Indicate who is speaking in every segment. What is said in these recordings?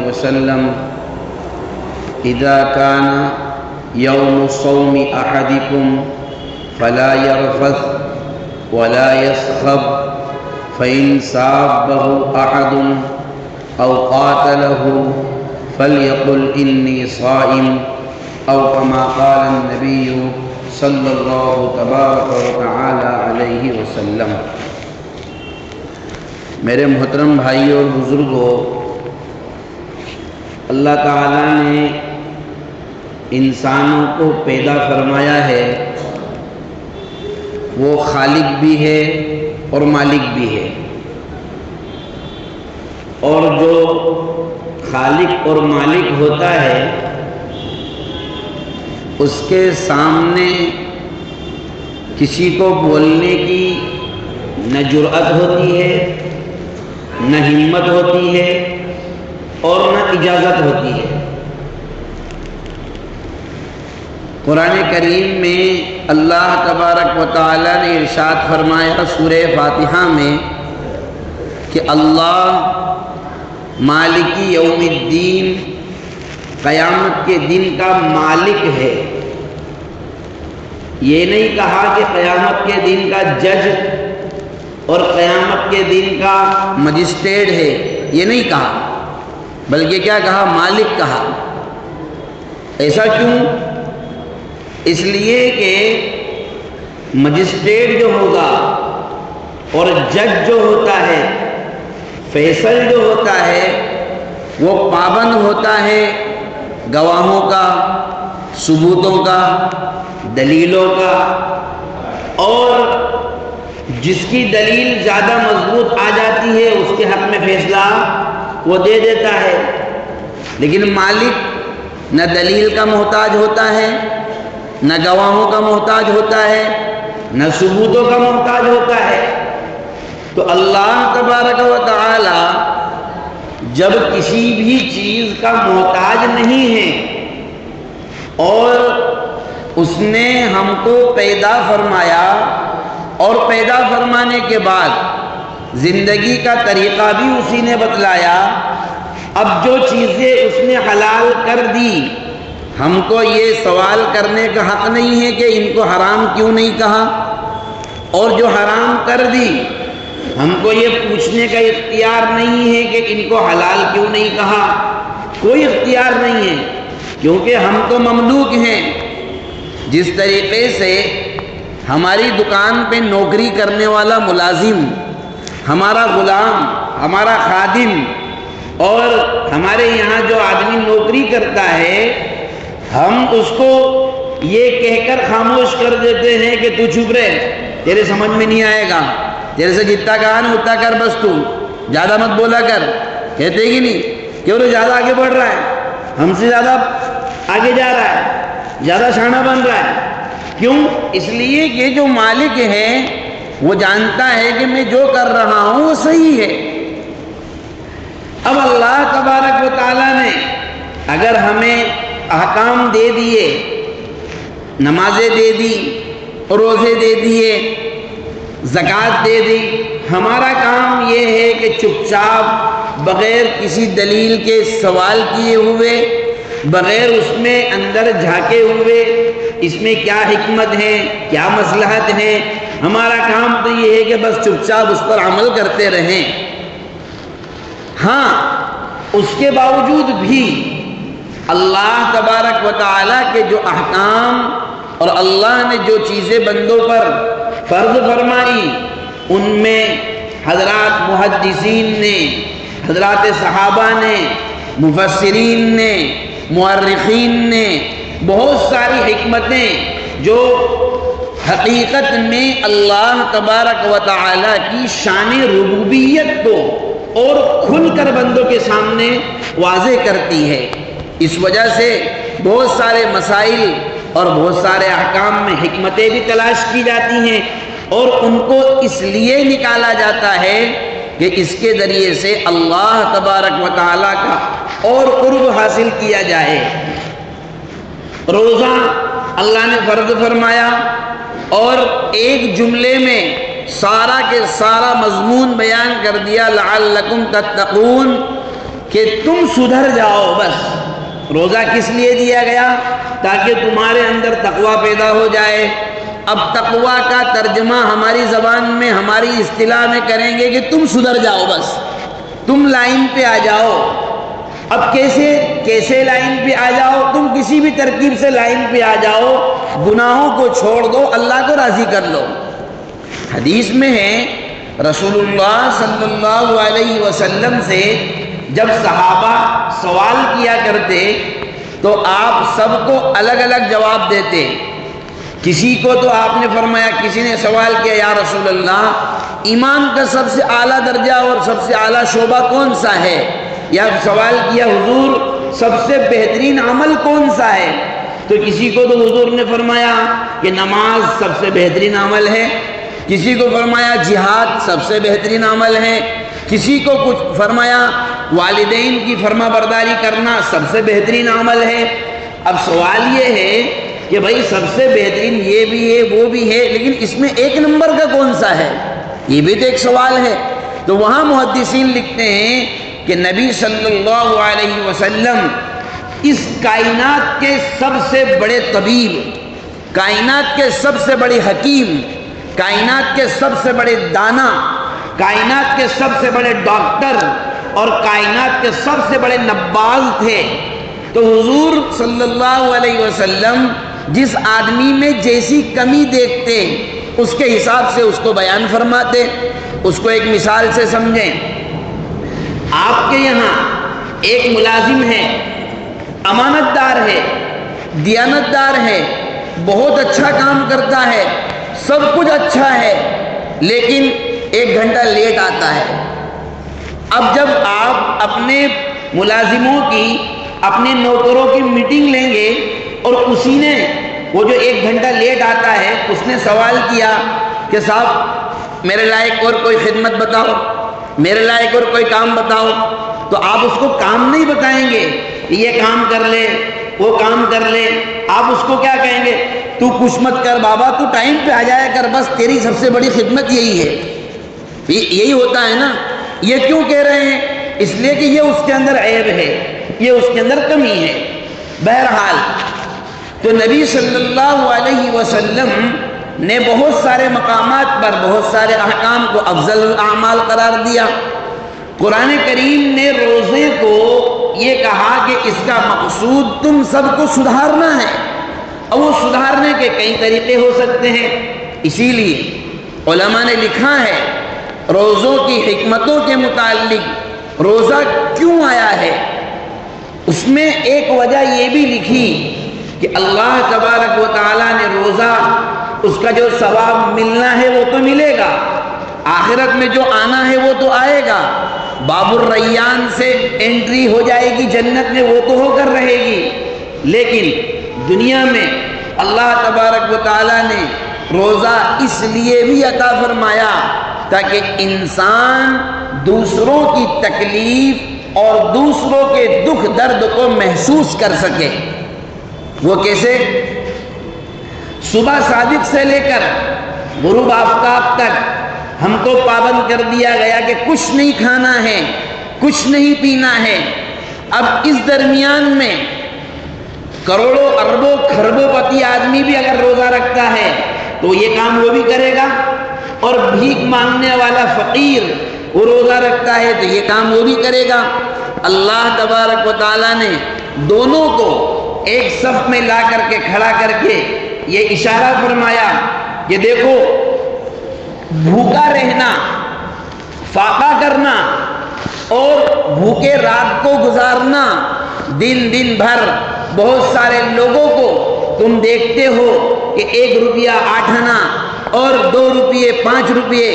Speaker 1: وسلم اذا كان يوم صوم احدكم فلا يرفث ولا يصخب فإن سابه احد او قاتله فليقل إني صائم او كما قال النبي صلی اللہ تبارک و تعالی علیہ وسلم۔ میرے محترم بھائیوں اور بزرگوں، اللہ تعالیٰ نے انسانوں کو پیدا فرمایا ہے، وہ خالق بھی ہے اور مالک بھی ہے، اور جو خالق اور مالک ہوتا ہے اس کے سامنے کسی کو بولنے کی نہ جرأت ہوتی ہے، نہ ہمت ہوتی ہے اور نہ اجازت ہوتی ہے۔ قرآن کریم میں اللہ تبارک و تعالی نے ارشاد فرمایا سورہ فاتحہ میں کہ اللہ مالک یوم الدین، قیامت کے دن کا مالک ہے۔ یہ نہیں کہا کہ قیامت کے دن کا جج اور قیامت کے دن کا مجسٹریٹ ہے، یہ نہیں کہا، بلکہ کیا کہا؟ مالک کہا۔ ایسا کیوں؟ اس لیے کہ مجسٹریٹ جو ہوگا اور جج جو ہوتا ہے، فیصل جو ہوتا ہے، وہ پابند ہوتا ہے گواہوں کا، ثبوتوں کا، دلیلوں کا، اور جس کی دلیل زیادہ مضبوط آ جاتی ہے اس کے حق میں فیصلہ وہ دے دیتا ہے۔ لیکن مالک نہ دلیل کا محتاج ہوتا ہے، نہ گواہوں کا محتاج ہوتا ہے، نہ ثبوتوں کا محتاج ہوتا ہے۔ تو اللہ تبارک و تعالی جب کسی بھی چیز کا محتاج نہیں ہے اور اس نے ہم کو پیدا فرمایا، اور پیدا فرمانے کے بعد زندگی کا طریقہ بھی اسی نے بتلایا، اب جو چیزیں اس نے حلال کر دی، ہم کو یہ سوال کرنے کا حق نہیں ہے کہ ان کو حرام کیوں نہیں کہا، اور جو حرام کر دی ہم کو یہ پوچھنے کا اختیار نہیں ہے کہ ان کو حلال کیوں نہیں کہا۔ کوئی اختیار نہیں ہے، کیونکہ ہم تو مملوک ہیں۔ جس طریقے سے ہماری دکان پہ نوکری کرنے والا ملازم ہمارا غلام، ہمارا خادم، اور ہمارے یہاں جو آدمی نوکری کرتا ہے، ہم اس کو یہ کہہ کر خاموش کر دیتے ہیں کہ تو چپ رہے، تیرے سمجھ میں نہیں آئے گا، تیرے سے جتنا کہا نا اتنا کر، بس تو زیادہ مت بولا کر، کہتے ہی نہیں؟ کیوں؟ تو زیادہ آگے بڑھ رہا ہے، ہم سے زیادہ آگے جا رہا ہے، زیادہ شانہ بن رہا ہے۔ کیوں؟ اس لیے کہ جو مالک ہے وہ جانتا ہے کہ میں جو کر رہا ہوں وہ صحیح ہے۔ اب اللہ تبارک و تعالیٰ نے اگر ہمیں احکام دے دیے، نمازیں دے دی، روزے دے دیے، زکوٰۃ دے دی، ہمارا کام یہ ہے کہ چپ چاپ بغیر کسی دلیل کے سوال کیے ہوئے، بغیر اس میں اندر جھانکے ہوئے اس میں کیا حکمت ہے، کیا مصلحت ہے، ہمارا کام تو یہ ہے کہ بس چپ چاپ اس پر عمل کرتے رہیں۔ ہاں، اس کے باوجود بھی اللہ تبارک و تعالیٰ کے جو احکام اور اللہ نے جو چیزیں بندوں پر فرض فرمائی، ان میں حضرات محدثین نے، حضرات صحابہ نے، مفسرین نے، مؤرخین نے بہت ساری حکمتیں جو حقیقت میں اللہ تبارک و تعالیٰ کی شان ربوبیت کو اور کھل کر بندوں کے سامنے واضح کرتی ہے۔ اس وجہ سے بہت سارے مسائل اور بہت سارے احکام میں حکمتیں بھی تلاش کی جاتی ہیں، اور ان کو اس لیے نکالا جاتا ہے کہ اس کے ذریعے سے اللہ تبارک و تعالیٰ کا اور قرب حاصل کیا جائے۔ روزہ اللہ نے فرض فرمایا، اور ایک جملے میں سارا کے سارا مضمون بیان کر دیا، لعلکم تتقون، کہ تم سدھر جاؤ بس۔ روزہ کس لیے دیا گیا؟ تاکہ تمہارے اندر تقویٰ پیدا ہو جائے۔ اب تقویٰ کا ترجمہ ہماری زبان میں، ہماری اصطلاح میں کریں گے کہ تم سدھر جاؤ بس، تم لائن پہ آ جاؤ۔ اب کیسے لائن پہ آ جاؤ؟ تم کسی بھی ترکیب سے لائن پہ آ جاؤ، گناہوں کو چھوڑ دو، اللہ کو راضی کر لو۔ حدیث میں ہے رسول اللہ صلی اللہ علیہ وسلم سے جب صحابہ سوال کیا کرتے تو آپ سب کو الگ الگ جواب دیتے۔ کسی کو تو آپ نے فرمایا، کسی نے سوال کیا یا رسول اللہ ایمان کا سب سے اعلیٰ درجہ اور سب سے اعلیٰ شعبہ کون سا ہے؟ یا سوال کیا حضور سب سے بہترین عمل کون سا ہے؟ تو کسی کو تو حضور نے فرمایا کہ نماز سب سے بہترین عمل ہے، کسی کو فرمایا جہاد سب سے بہترین عمل ہے، کسی کو کچھ فرمایا والدین کی فرما برداری کرنا سب سے بہترین عمل ہے۔ اب سوال یہ ہے کہ بھائی سب سے بہترین یہ بھی ہے وہ بھی ہے، لیکن اس میں ایک نمبر کا کون سا ہے؟ یہ بھی تو ایک سوال ہے۔ تو وہاں محدثین لکھتے ہیں کہ نبی صلی اللہ علیہ وسلم اس کائنات کے سب سے بڑے طبیب، کائنات کے سب سے بڑے حکیم، کائنات کے سب سے بڑے دانا، کائنات کے سب سے بڑے ڈاکٹر اور کائنات کے سب سے بڑے نباز تھے۔ تو حضور صلی اللہ علیہ وسلم جس آدمی میں جیسی کمی دیکھتے اس کے حساب سے اس کو بیان فرماتے۔ اس کو ایک مثال سے سمجھیں۔ آپ کے یہاں ایک ملازم ہے، امانت دار ہے، دیانت دار ہے، بہت اچھا کام کرتا ہے، سب کچھ اچھا ہے، لیکن 1 گھنٹہ لیٹ آتا ہے۔ اب جب آپ اپنے ملازموں کی، اپنے نوکروں کی میٹنگ لیں گے اور اسی نے وہ جو 1 گھنٹہ لیٹ آتا ہے اس نے سوال کیا کہ صاحب میرے لائق اور کوئی خدمت بتاؤ، میرے لائق اور کوئی کام بتاؤ، تو آپ اس کو کام نہیں بتائیں گے، یہ کام کر لے وہ کام کر لے۔ آپ اس کو کیا کہیں گے؟ تو کچھ مت کر بابا، تو ٹائم پہ آ جایا کر، بس تیری سب سے بڑی خدمت یہی ہے۔ یہی ہوتا ہے نا۔ یہ کیوں کہہ رہے ہیں؟ اس لیے کہ یہ اس کے اندر عیب ہے، یہ اس کے اندر کمی ہے۔ بہرحال تو نبی صلی اللہ علیہ وسلم نے بہت سارے مقامات پر بہت سارے احکام کو افضل الاعمال قرار دیا۔ قرآن کریم نے روزے کو یہ کہا کہ اس کا مقصود تم سب کو سدھارنا ہے، اور وہ سدھارنے کے کئی طریقے ہو سکتے ہیں۔ اسی لیے علماء نے لکھا ہے روزوں کی حکمتوں کے متعلق روزہ کیوں آیا ہے، اس میں ایک وجہ یہ بھی لکھی کہ اللہ تبارک و تعالیٰ نے روزہ، اس کا جو ثواب ملنا ہے وہ تو ملے گا، آخرت میں جو آنا ہے وہ تو آئے گا، باب الریان سے انٹری ہو جائے گی جنت میں، وہ تو ہو کر رہے گی، لیکن دنیا میں اللہ تبارک و تعالیٰ نے روزہ اس لیے بھی عطا فرمایا تاکہ انسان دوسروں کی تکلیف اور دوسروں کے دکھ درد کو محسوس کر سکے۔ وہ کیسے؟ صبح صادق سے لے کر غروب آفتاب تک ہم کو پابند کر دیا گیا کہ کچھ نہیں کھانا ہے، کچھ نہیں پینا ہے۔ اب اس درمیان میں کروڑوں اربوں خربوں پتی آدمی بھی اگر روزہ رکھتا ہے تو یہ کام وہ بھی کرے گا، اور بھیک مانگنے والا فقیر وہ روزہ رکھتا ہے تو یہ کام وہ بھی کرے گا۔ اللہ تبارک و تعالیٰ نے دونوں کو ایک صف میں لا کر کے کھڑا کر کے یہ اشارہ فرمایا کہ دیکھو، بھوکا رہنا، فاقہ کرنا اور بھوکے رات کو گزارنا، دن بھر بہت سارے لوگوں کو تم دیکھتے ہو کہ 1 روپیہ 8 آنا اور 2 روپیے 5 روپیے،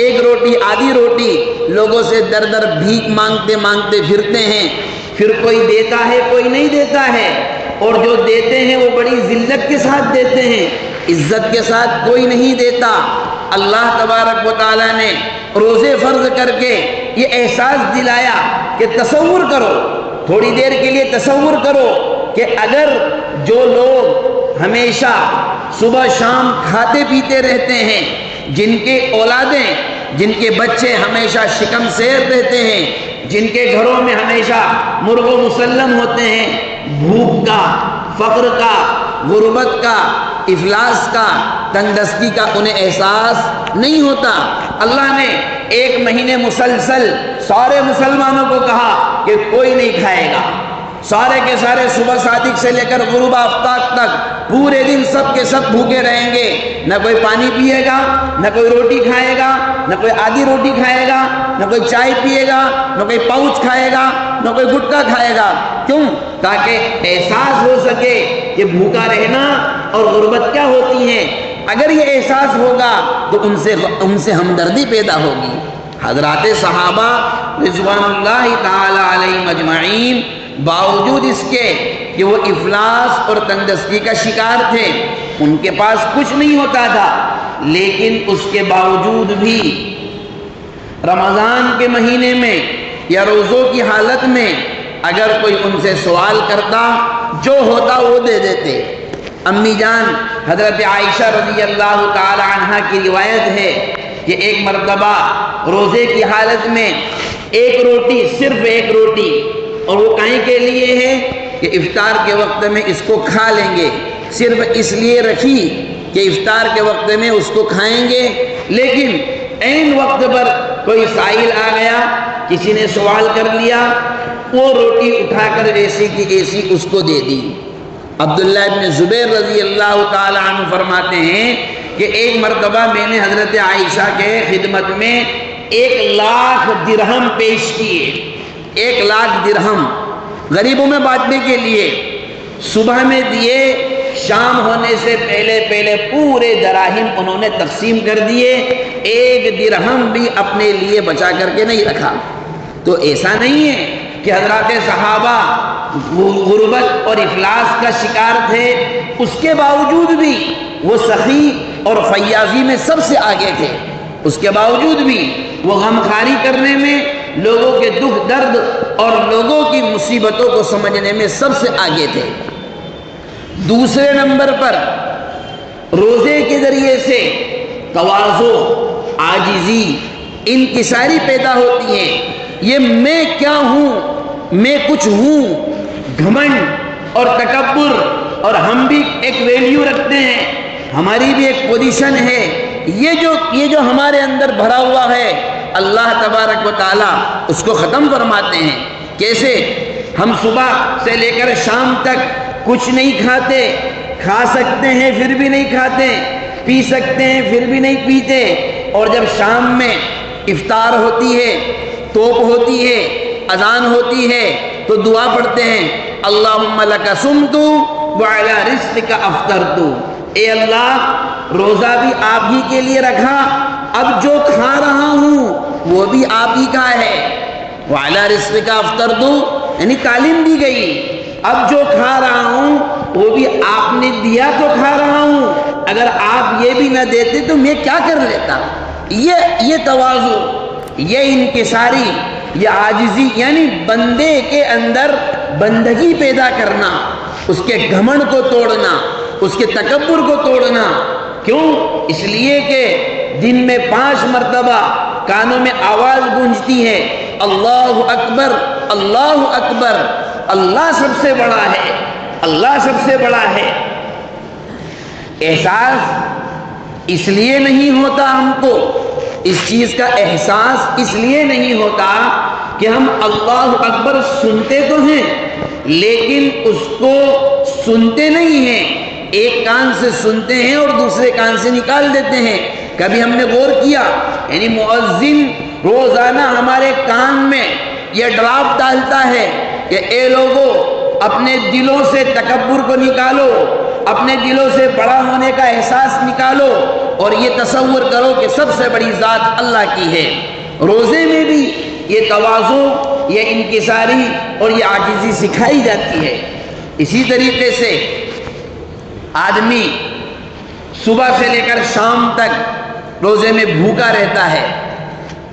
Speaker 1: 1 روٹی آدھی روٹی لوگوں سے در در بھیک مانگتے مانگتے پھرتے ہیں، پھر کوئی دیتا ہے کوئی نہیں دیتا ہے، اور جو دیتے ہیں وہ بڑی ذلت کے ساتھ دیتے ہیں، عزت کے ساتھ کوئی نہیں دیتا۔ اللہ تبارک و تعالیٰ نے روزے فرض کر کے یہ احساس دلایا کہ تصور کرو، تھوڑی دیر کے لیے تصور کرو کہ اگر جو لوگ ہمیشہ صبح شام کھاتے پیتے رہتے ہیں، جن کے اولادیں، جن کے بچے ہمیشہ شکم سیر رہتے ہیں، جن کے گھروں میں ہمیشہ مرغ و مسلم ہوتے ہیں، بھوک کا، فقر کا، غربت کا، افلاس کا، تنگدستی کا انہیں احساس نہیں ہوتا۔ اللہ نے ایک مہینے مسلسل سارے مسلمانوں کو کہا کہ کوئی نہیں کھائے گا، سارے کے سارے صبح صادق سے لے کر غروب آفتاب تک پورے دن سب کے سب بھوکے رہیں گے، نہ کوئی پانی پیے گا، نہ کوئی روٹی کھائے گا، نہ کوئی آدھی روٹی کھائے گا، نہ کوئی چائے پیے گا، نہ کوئی پاؤچ کھائے گا، نہ کوئی گٹکا کھائے گا۔ کیوں؟ تاکہ احساس ہو سکے کہ بھوکا رہنا اور غربت کیا ہوتی ہے۔ اگر یہ احساس ہوگا تو ان سے ہمدردی پیدا ہوگی۔ حضرات صحابہ رضوان اللہ تعالی علیہم اجمعین باوجود اس کے کہ وہ افلاس اور تنگدستی کا شکار تھے، ان کے پاس کچھ نہیں ہوتا تھا، لیکن اس کے باوجود بھی رمضان کے مہینے میں یا روزوں کی حالت میں اگر کوئی ان سے سوال کرتا، جو ہوتا وہ دے دیتے۔ امی جان حضرت عائشہ رضی اللہ تعالی عنہ کی روایت ہے کہ ایک مرتبہ روزے کی حالت میں ایک روٹی، صرف ایک روٹی، اور وہ کہیں کے لیے ہے کہ افطار کے وقت میں اس کو کھا لیں گے، صرف اس لیے رکھی کہ افطار کے وقت میں اس کو کھائیں گے، لیکن عین وقت پر کوئی سائل آ گیا، کسی نے سوال کر لیا، وہ روٹی اٹھا کر ایسی کی ایسی اس کو دے دی۔ عبداللہ ابن زبیر رضی اللہ تعالی عنہ فرماتے ہیں کہ ایک مرتبہ میں نے حضرت عائشہ کے خدمت میں 1,00,000 درہم پیش کیے، 1,00,000 درہم غریبوں میں بانٹنے کے لیے۔ صبح میں دیے، شام ہونے سے پہلے پورے دراہم انہوں نے تقسیم کر دیے، 1 درہم بھی اپنے لیے بچا کر کے نہیں رکھا۔ تو ایسا نہیں ہے کہ حضرات صحابہ غربت اور افلاس کا شکار تھے، اس کے باوجود بھی وہ سخی اور فیاضی میں سب سے آگے تھے، اس کے باوجود بھی وہ غمخواری کرنے میں، لوگوں کے دکھ درد اور لوگوں کی مصیبتوں کو سمجھنے میں سب سے آگے تھے۔ دوسرے نمبر پر روزے کے ذریعے سے تواضع، عاجزی، انکساری پیدا ہوتی ہے۔ یہ میں کیا ہوں، میں کچھ ہوں، گھمنڈ اور تکبر، اور ہم بھی ایک ویلیو رکھتے ہیں، ہماری بھی ایک پوزیشن ہے، یہ جو ہمارے اندر بھرا ہوا ہے، اللہ تبارک و تعالیٰ اس کو ختم فرماتے ہیں۔ کیسے؟ ہم صبح سے لے کر شام تک کچھ نہیں کھاتے، کھا سکتے ہیں پھر بھی نہیں کھاتے، پی سکتے ہیں پھر بھی نہیں پیتے، اور جب شام میں افطار ہوتی ہے، توپ ہوتی ہے، اذان ہوتی ہے، تو دعا پڑھتے ہیں، اللہم لک صمت وعلی رزقک افطرت۔ اے اللہ، روزہ بھی آپ ہی کے لیے رکھا، اب جو کھا رہا ہوں وہ بھی آپ ہی کا ہے۔ وعلی رزقک افطرت یعنی تعلیم دی گئی، اب جو کھا رہا ہوں وہ بھی آپ نے دیا تو کھا رہا ہوں، اگر آپ یہ بھی نہ دیتے تو میں کیا کر لیتا۔ یہ تواضع، یہ انکساری، یہ عاجزی، یعنی بندے کے اندر بندگی پیدا کرنا، اس کے گھمنڈ کو توڑنا، اس کے تکبر کو توڑنا۔ کیوں؟ اس لیے کہ دن میں 5 مرتبہ کانوں میں آواز گونجتی ہے، اللہ اکبر، اللہ اکبر، اللہ سب سے بڑا ہے، اللہ سب سے بڑا ہے۔ احساس اس لیے نہیں ہوتا، ہم کو اس چیز کا احساس اس لیے نہیں ہوتا کہ ہم اللہ اکبر سنتے تو ہیں لیکن اس کو سنتے نہیں ہیں، ایک کان سے سنتے ہیں اور دوسرے کان سے نکال دیتے ہیں۔ کبھی ہم نے غور کیا، یعنی مؤذن روزانہ ہمارے کان میں یہ ڈراپ ڈالتا ہے کہ اے لوگو، اپنے دلوں سے تکبر کو نکالو، اپنے دلوں سے بڑا ہونے کا احساس نکالو، اور یہ تصور کرو کہ سب سے بڑی ذات اللہ کی ہے۔ روزے میں بھی یہ تواضع، یہ انکساری اور یہ عاجزی سکھائی جاتی ہے۔ اسی طریقے سے آدمی صبح سے لے کر شام تک روزے میں بھوکا رہتا ہے،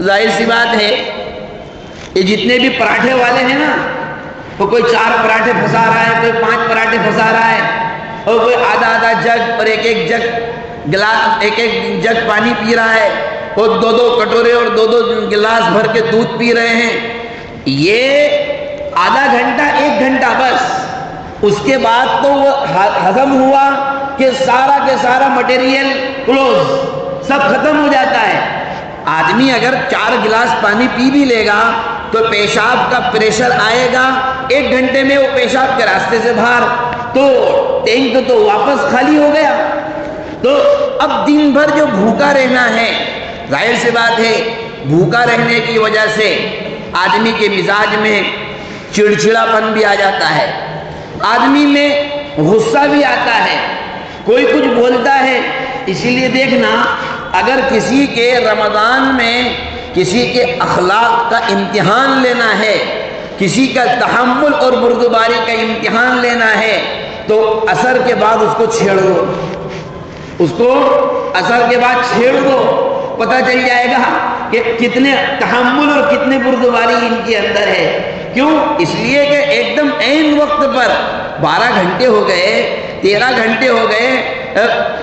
Speaker 1: ظاہر سی بات ہے یہ جتنے بھی پراٹھے والے ہیں نا، وہ کوئی 4 پراٹھے پھنسا رہا ہے، کوئی 5 پراٹھے پھنسا رہا ہے، اور کوئی آدھا جگ اور ایک جگ گلاس، ایک جگ پانی پی رہا ہے، اور 2 کٹورے اور 2 گلاس بھر کے دودھ پی رہے ہیں۔ یہ آدھا گھنٹہ 1 گھنٹہ بس، اس کے بعد تو وہ ہضم ہوا کہ سارا کے سارا مٹیریل کلوز، سب ختم ہو جاتا ہے۔ آدمی اگر 4 گلاس پانی پی بھی لے گا تو پیشاب کا پریشر آئے گا، 1 گھنٹے میں وہ پیشاب کے راستے سے باہر، تو ٹینک تو واپس خالی ہو گیا۔ تو اب دن بھر جو بھوکا رہنا ہے، ظاہر سی بات ہے بھوکا رہنے کی وجہ سے آدمی کے مزاج میں چڑچڑاپن بھی آ جاتا ہے، آدمی میں غصہ بھی آتا ہے، کوئی کچھ بولتا ہے۔ اسی لیے دیکھنا، اگر کسی کے رمضان میں کسی کے اخلاق کا امتحان لینا ہے، کسی کا تحمل اور بردباری کا امتحان لینا ہے، تو عصر کے بعد اس کو چھیڑ دو، اس کو عصر کے بعد چھیڑ دو، پتہ چل جائے گا کہ کتنے تحمل اور کتنے بردباری ان کے اندر ہے۔ کیوں؟ اس لیے کہ ایک دم عین وقت پر 12 گھنٹے ہو گئے، 13 گھنٹے ہو گئے،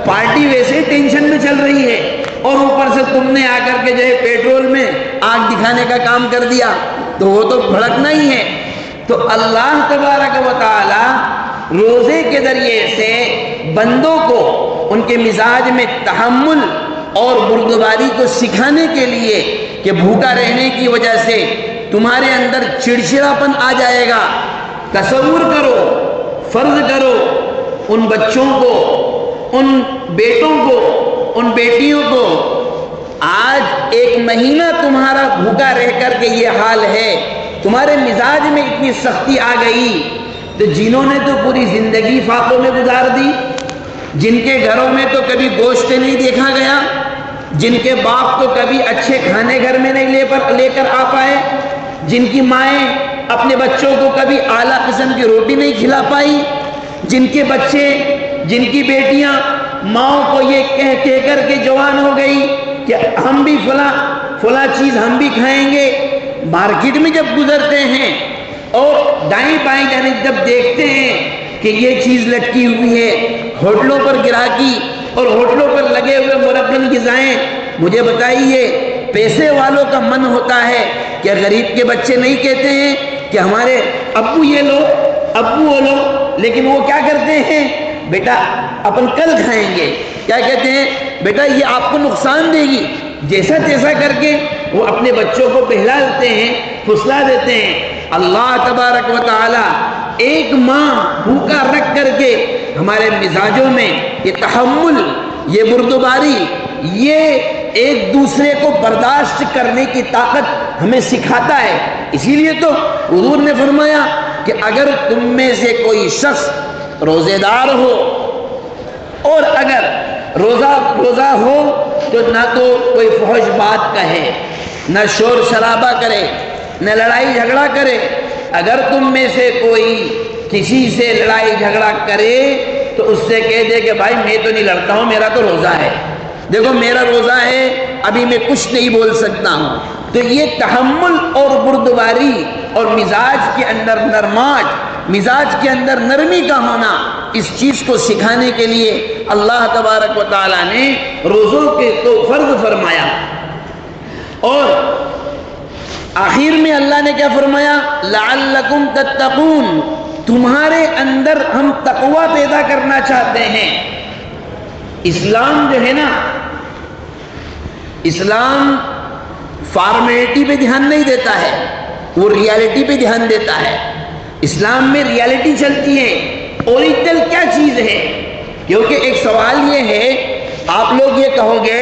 Speaker 1: پارٹی ویسے ہی ٹینشن میں چل رہی ہے، اور اوپر سے تم نے آ کر کے جو ہے پیٹرول میں آگ دکھانے کا کام کر دیا، تو وہ تو بھڑکنا ہی ہے۔ تو اللہ تبارک و تعالی روزے کے ذریعے سے بندوں کو ان کے مزاج میں تحمل اور بردباری کو سکھانے کے لیے کہ بھوکا رہنے کی وجہ سے تمہارے اندر چڑچڑاپن آ جائے گا۔ تصور کرو، فرض کرو، ان بچوں کو، ان بیٹوں کو، ان بیٹیوں کو آج 1 مہینہ تمہارا بھوکا رہ کر کے یہ حال ہے، تمہارے مزاج میں اتنی سختی آ گئی، تو جنہوں نے تو پوری زندگی فاقوں میں گزار دی، جن کے گھروں میں تو کبھی گوشت نہیں دیکھا گیا، جن کے باپ تو کبھی اچھے کھانے گھر میں نہیں لے کر آ پائے، جن کی مائیں اپنے بچوں کو کبھی اعلیٰ قسم کی روٹی نہیں کھلا پائی، جن کے بچے، جن کی بیٹیاں ماؤں کو یہ کہہ کر کے جوان ہو گئی کہ ہم بھی فلاں چیز ہم بھی کھائیں گے، مارکیٹ میں جب گزرتے ہیں اور دائیں بائیں جانب جب دیکھتے ہیں کہ یہ چیز لٹکی ہوئی ہے، ہوٹلوں پر گراہکی اور ہوٹلوں پر لگے ہوئے مرغن غذائیں، مجھے بتائیے پیسے والوں کا من ہوتا ہے کہ غریب کے بچے نہیں کہتے ہیں کہ ہمارے ابو یہ لو، ابو وہ لو، لیکن وہ کیا کرتے ہیں؟ بیٹا اپن کل کھائیں گے، کیا کہتے ہیں؟ بیٹا یہ آپ کو نقصان دے گی، جیسا تیسا کر کے وہ اپنے بچوں کو بہلا دیتے ہیں، پھسلا دیتے ہیں۔ اللہ تبارک و تعالی 1 ماہ بھوکا رکھ کر کے ہمارے مزاجوں میں یہ تحمل، یہ بردباری، یہ ایک دوسرے کو برداشت کرنے کی طاقت ہمیں سکھاتا ہے۔ اسی لیے تو حضور نے فرمایا کہ اگر تم میں سے کوئی شخص روزے دار ہو، اور اگر روزہ ہو تو نہ تو کوئی فحش بات کہے، نہ شور شرابہ کرے، نہ لڑائی جھگڑا کرے۔ اگر تم میں سے کوئی کسی سے لڑائی جھگڑا کرے تو اس سے کہہ دے کہ بھائی میں تو نہیں لڑتا ہوں، میرا تو روزہ ہے، دیکھو میرا روزہ ہے، ابھی میں کچھ نہیں بول سکتا ہوں۔ تو یہ تحمل اور بردباری اور مزاج کے اندر نرماج، مزاج کے اندر نرمی کا ہونا، اس چیز کو سکھانے کے لیے اللہ تبارک و تعالیٰ نے روزوں کے تو فرض فرمایا۔ اور آخر میں اللہ نے کیا فرمایا؟ لعلکم تتقون، تمہارے اندر ہم تقوی پیدا کرنا چاہتے ہیں۔ اسلام جو ہے نا، اسلام فارمیلٹی پہ دھیان نہیں دیتا ہے، وہ ریالٹی پہ دھیان دیتا ہے۔ اسلام میں ریالٹی چلتی ہے، اوریجنل کیا چیز ہے۔ کیونکہ ایک سوال یہ ہے، آپ لوگ یہ کہو گے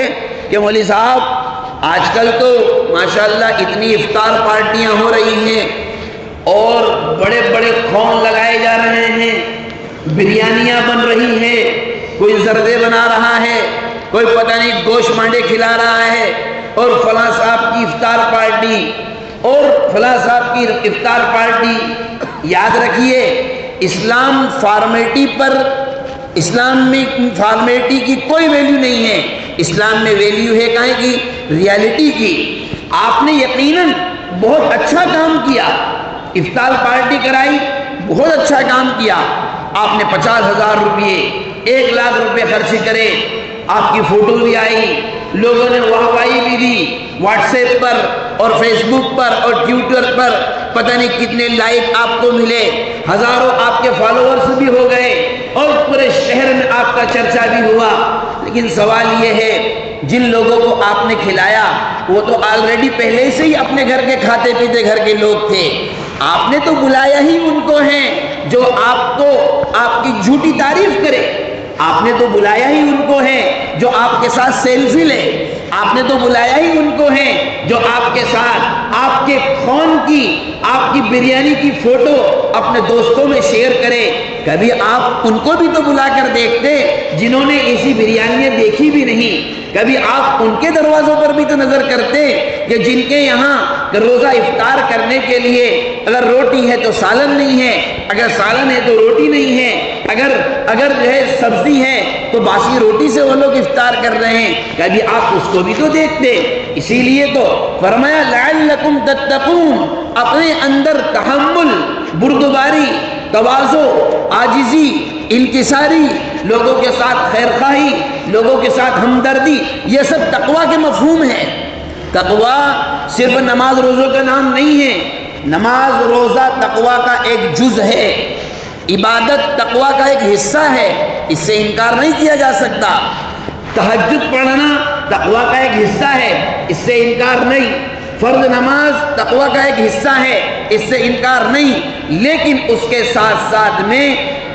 Speaker 1: کہ مولوی صاحب آج کل تو ماشاءاللہ اتنی افطار پارٹیاں ہو رہی ہیں اور بڑے بڑے کھون لگائے جا رہے ہیں، بریانیاں بن رہی ہیں، کوئی زردے بنا رہا ہے، کوئی پتہ نہیں گوشت مانڈے کھلا رہا ہے، اور فلاں صاحب کی افطار پارٹی اور فلاں صاحب کی افطار پارٹی۔ یاد رکھیے، اسلام فارمیلٹی پر، اسلام میں فارمیلٹی کی کوئی ویلیو نہیں ہے۔ اسلام میں ویلیو ہے کہیں کی؟ ریالٹی کی۔ آپ نے یقیناً بہت اچھا کام کیا، افطار پارٹی کرائی، بہت اچھا کام کیا۔ آپ نے 50,000 روپئے، 1 لاکھ روپے خرچ کرے، آپ کی فوٹو بھی آئی، لوگوں نے واہوائی بھی دی، واٹس ایپ پر اور فیس بک پر اور ٹویٹر پر پتہ نہیں کتنے لائک آپ کو ملے، ہزاروں آپ کے فالوورز بھی ہو گئے اور پورے شہر میں آپ کا چرچا بھی ہوا، لیکن سوال یہ ہے جن لوگوں کو آپ نے کھلایا وہ تو آلریڈی پہلے سے ہی اپنے گھر کے کھاتے پیتے گھر کے لوگ تھے، آپ نے تو بلایا ہی ان کو ہے جو آپ کو آپ کی جھوٹی تعریف کرے، آپ نے تو بلایا ہی ان کو ہے جو آپ کے ساتھ سیلفی لے، آپ نے تو بلایا ہی ان کو ہے جو آپ کے ساتھ آپ کے خون کی آپ کی بریانی کی فوٹو اپنے دوستوں میں شیئر کرے۔ کبھی آپ ان کو بھی تو بلا کر دیکھتے جنہوں نے ایسی بریانیاں دیکھی بھی نہیں، کبھی آپ ان کے دروازوں پر بھی تو نظر کرتے کہ جن کے یہاں روزہ افطار کرنے کے لیے اگر روٹی ہے تو سالن نہیں ہے، اگر سالن ہے تو روٹی نہیں ہے، اگر جو ہے سبزی ہے تو باسی روٹی سے وہ لوگ افطار کر رہے ہیں، کبھی آپ اس کو بھی تو دیکھتے۔ اسی لیے تو فرمایا لعلکم تتقون، اپنے اندر تحمل، بردباری، تواضع، عاجزی، انکساری، لوگوں کے ساتھ خیر خواہی، لوگوں کے ساتھ ہمدردی، یہ سب تقویٰ کے مفہوم ہے۔ تقویٰ صرف نماز روزوں کا نام نہیں ہے، نماز روزہ تقویٰ کا ایک جز ہے، عبادت تقویٰ کا ایک حصہ ہے، اس سے انکار نہیں کیا جا سکتا۔ تہجد پڑھنا تقویٰ کا ایک حصہ ہے، اس سے انکار نہیں۔ فرض نماز تقویٰ کا ایک حصہ ہے، اس سے انکار نہیں، لیکن اس کے ساتھ ساتھ میں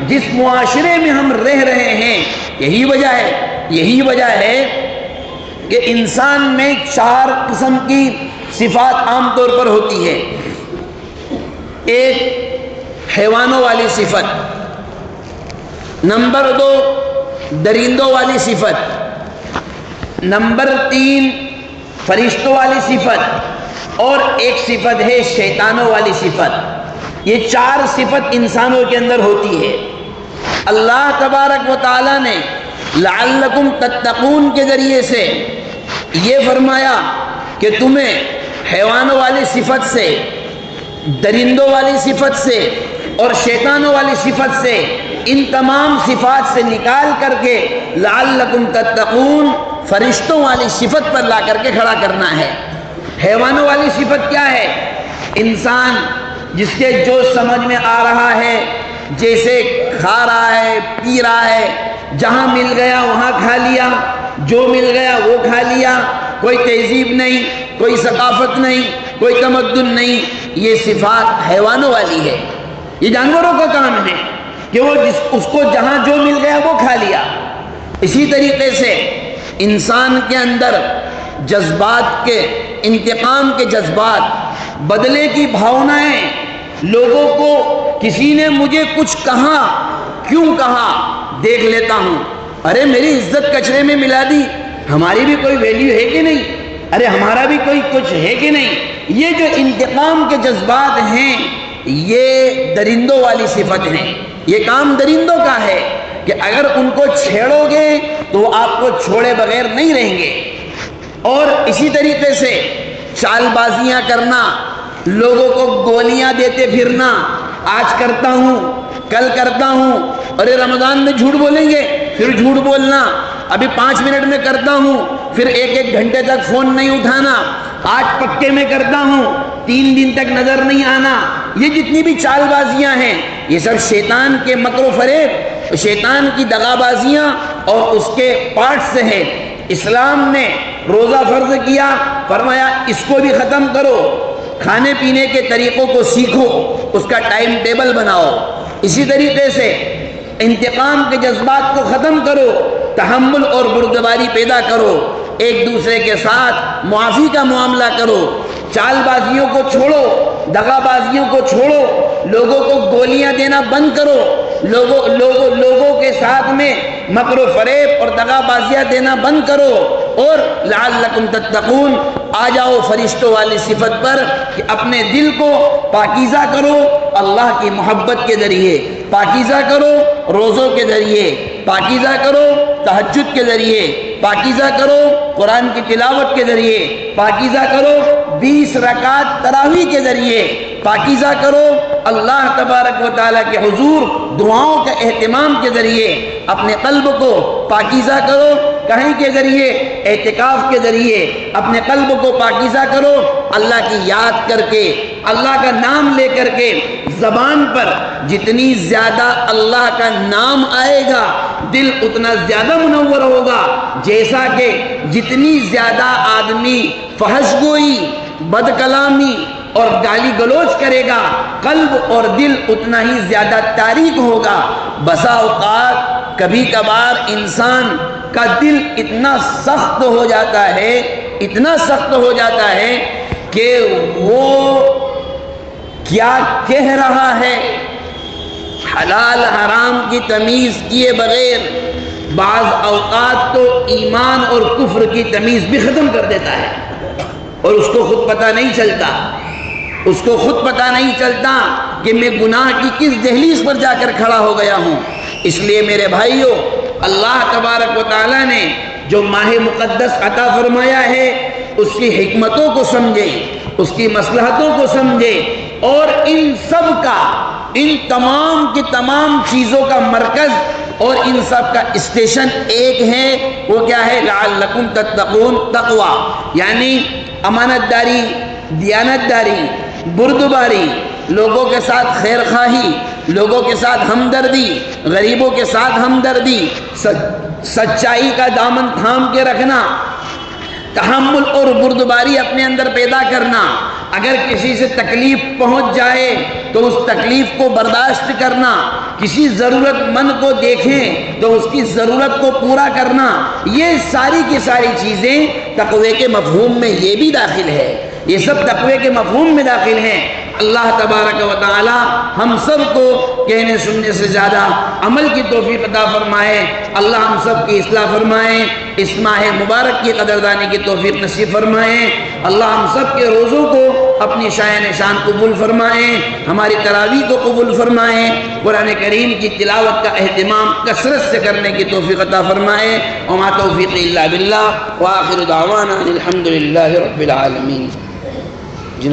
Speaker 1: جس معاشرے میں ہم رہ رہے ہیں یہی وجہ ہے کہ انسان میں 4 قسم کی صفات عام طور پر ہوتی ہے۔ ایک حیوانوں والی صفت، نمبر 2 درندوں والی صفت، نمبر 3 فرشتوں والی صفت، اور ایک صفت ہے شیطانوں والی صفت۔ یہ 4 صفت انسانوں کے اندر ہوتی ہے۔ اللہ تبارک و تعالیٰ نے لعلکم تتقون کے ذریعے سے یہ فرمایا کہ تمہیں حیوانوں والی صفت سے، درندوں والی صفت سے اور شیطانوں والی صفت سے، ان تمام صفات سے نکال کر کے لعلکم تتقون فرشتوں والی صفت پر لا کر کے کھڑا کرنا ہے۔ حیوانوں والی صفت کیا ہے؟ انسان جس کے جو سمجھ میں آ رہا ہے، جیسے کھا رہا ہے، پی رہا ہے، جہاں مل گیا وہاں کھا لیا، جو مل گیا وہ کھا لیا، کوئی تہذیب نہیں، کوئی ثقافت نہیں، کوئی تمدن نہیں، یہ صفات حیوانوں والی ہے۔ یہ جانوروں کا کام ہے کہ وہ اس کو جہاں جو مل گیا وہ کھا لیا۔ اسی طریقے سے انسان کے اندر جذبات کے، انتقام کے جذبات، بدلے کی بھاونائیں، لوگوں کو کسی نے مجھے کچھ کہا، کیوں کہا، دیکھ لیتا ہوں، ارے میری عزت کچرے میں ملا دی، ہماری بھی کوئی ویلیو ہے کہ نہیں، ارے ہمارا بھی کوئی کچھ ہے کہ نہیں، یہ جو انتقام کے جذبات ہیں یہ درندوں والی صفت ہیں۔ یہ کام درندوں کا ہے کہ اگر ان کو چھیڑو گے تو وہ آپ کو چھوڑے بغیر نہیں رہیں گے۔ اور اسی طریقے سے چال بازیاں کرنا، لوگوں کو گولیاں دیتے پھرنا، آج کرتا ہوں کل کرتا ہوں، ارے رمضان میں جھوٹ بولیں گے، پھر جھوٹ بولنا، ابھی 5 منٹ میں کرتا ہوں، پھر 1 گھنٹے تک فون نہیں اٹھانا، آج پکے میں کرتا ہوں، 3 دن تک نظر نہیں آنا، یہ جتنی بھی چال بازیاں ہیں یہ سب شیطان کے مکر و فریب، شیطان کی دغا بازیاں اور اس کے پارٹس سے ہیں۔ اسلام نے روزہ فرض کیا، فرمایا اس کو بھی ختم کرو، کھانے پینے کے طریقوں کو سیکھو، اس کا ٹائم ٹیبل بناؤ۔ اسی طریقے سے انتقام کے جذبات کو ختم کرو، تحمل اور بردباری پیدا کرو، ایک دوسرے کے ساتھ معافی کا معاملہ کرو، چال بازیوں کو چھوڑو، دغا بازیوں کو چھوڑو، لوگوں کو گولیاں دینا بند کرو، لوگوں کے ساتھ میں مکر و فریب اور دغا بازیاں دینا بند کرو، اور لعلکم تتقون آ جاؤ فرشتوں والی صفت پر کہ اپنے دل کو پاکیزہ کرو اللہ کی محبت کے ذریعے، پاکیزہ کرو روزوں کے ذریعے، پاکیزہ کرو تہجد کے ذریعے، پاکیزہ کرو قرآن کی تلاوت کے ذریعے، پاکیزہ کرو 20 رکعت تراویح کے ذریعے، پاکیزہ کرو اللہ تبارک و تعالیٰ کے حضور دعاؤں کے اہتمام کے ذریعے، اپنے قلب کو پاکیزہ کرو کہیں کے ذریعے، اعتکاف کے ذریعے اپنے قلب کو پاکیزہ کرو، اللہ کی یاد کر کے، اللہ کا نام لے کر کے، زبان پر جتنی زیادہ اللہ کا نام آئے گا دل اتنا زیادہ منور ہوگا، جیسا کہ جتنی زیادہ آدمی فحش گوئی، بد کلامی اور گالی گلوچ کرے گا قلب اور دل اتنا ہی زیادہ تاریک ہوگا۔ بسا اوقات کبھی کبھار انسان کا دل اتنا سخت ہو جاتا ہے، اتنا سخت ہو جاتا ہے کہ وہ کیا کہہ رہا ہے حلال حرام کی تمیز کیے بغیر بعض اوقات تو ایمان اور کفر کی تمیز بھی ختم کر دیتا ہے، اور اس کو خود پتہ نہیں چلتا، اس کو خود پتہ نہیں چلتا کہ میں گناہ کی کس دہلیز پر جا کر کھڑا ہو گیا ہوں۔ اس لیے میرے بھائیوں، اللہ تبارک و تعالیٰ نے جو ماہ مقدس عطا فرمایا ہے اس کی حکمتوں کو سمجھیں، اس کی مصلحتوں کو سمجھیں، اور ان سب کا، ان تمام کی تمام چیزوں کا مرکز اور ان سب کا اسٹیشن ایک ہے، وہ کیا ہے؟ لعلکم تتقون، تقوی، یعنی امانت داری، دیانت داری، بردباری، لوگوں کے ساتھ خیر خواہی، لوگوں کے ساتھ ہمدردی، غریبوں کے ساتھ ہمدردی، سچائی کا دامن تھام کے رکھنا، تحمل اور بردباری اپنے اندر پیدا کرنا، اگر کسی سے تکلیف پہنچ جائے تو اس تکلیف کو برداشت کرنا، کسی ضرورت مند کو دیکھیں تو اس کی ضرورت کو پورا کرنا، یہ ساری کی ساری چیزیں تقوی کے مفہوم میں یہ بھی داخل ہے، یہ سب تقوی کے مفہوم میں داخل ہیں۔ اللہ تبارک و تعالی ہم سب کو کہنے سننے سے زیادہ عمل کی توفیق عطا فرمائے، اللہ ہم سب کی اصلاح فرمائے، اس ماہ مبارک کی قدردانی کی توفیق نصیب فرمائے، اللہ ہم سب کے روزوں کو اپنی شائن شان قبول فرمائیں، ہماری تراویح کو قبول فرمائیں، قرآن کریم کی تلاوت کا اہتمام کثرت سے کرنے کی توفیق عطا فرمائے، وما توفیق الا باللہ، وآخر دعوانا الحمد للہ رب العالمین۔